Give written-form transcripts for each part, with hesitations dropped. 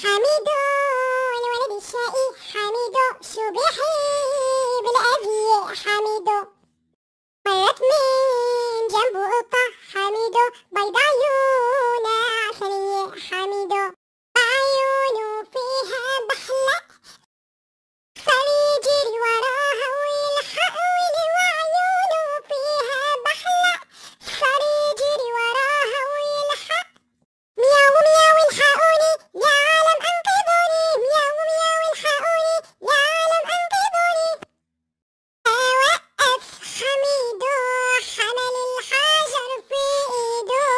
حميدو الولد الشقي، حميدو شو بيحب الأذية، حميدو مرت من جنبه قطة، حميدو بيض عيونه عسلية، حميدو عيونه فيها بحلق، صار يجري وراها ويلحق وعيونه فيها بحلق، صار يجري وراها ويلحق، مياو مياو الحقوني يا عالم انقذوني، مياو مياو الحقوني يا عالم انقذوني. وقف حميدو حمل الحجر في ايده،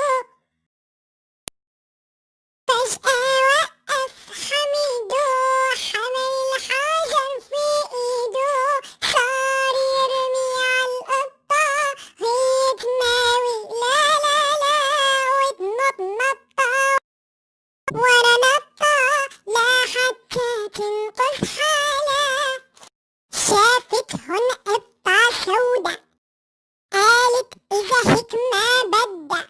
فجأة وقف حميدو حمل الحجر في ايده، صار يرمي عالقطة هي تماوي لا لا لا، وتنط نطة ورا نطة لا حتى تنقذ حالها. شافتهن قطة سودا، قالت إذا هيك ما بدها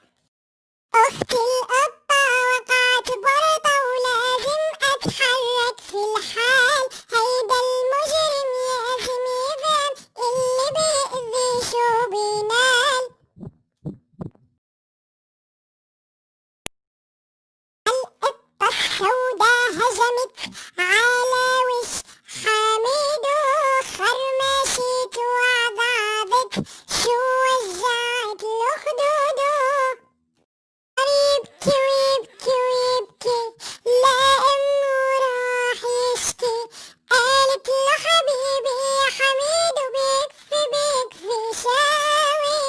أخت القطة وقعت برطة، ولازم أتحرك في الحال، هيدا المجرم لازم يفهم اللي بيأذي شو بينال. القطة السودا هجمت على وش حميدو، خرمشت وعضعضت شو وجعت له خدوده، يبكي ويبكي ويبكي لأنه راح يشكي، قالت له حبيبي يا حميدو بكفي بكفي شاوي،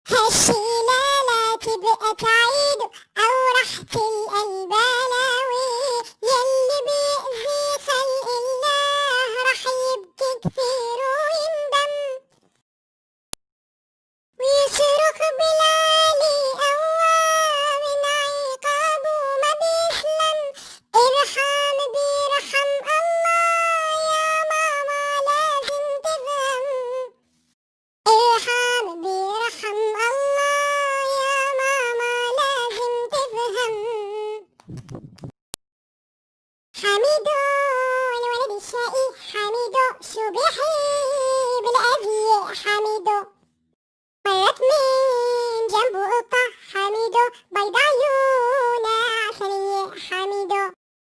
هالشي لا تبقى تعيده أو رح تلقى البلاوي، يلي بيأذي خلق الله رح يبكي كثير ويندم، ويصرخ بالعالي قوى من عقابه ما بيسلم، ارحم بيرحم الله يا ماما لازم تفهم، ارحم بيرحم الله يا ماما لازم تفهم. حميدو الولد الشقي، حميدو شو بيحب الأذية، حميدو مرت من جنبه قطة، حميدو بيض عيونه عسلية، حميدو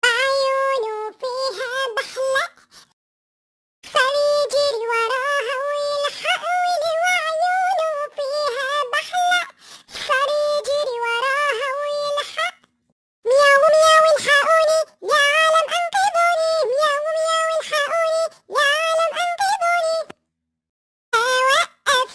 عيونه فيها بحلق، صار يجري وراها ويلحق وعيونه فيها بحلق، صار يجري وراها ويلحق، مياو مياو الحقوني يا عالم انقذوني، مياو مياو الحقوني يا عالم انقذوني. وقف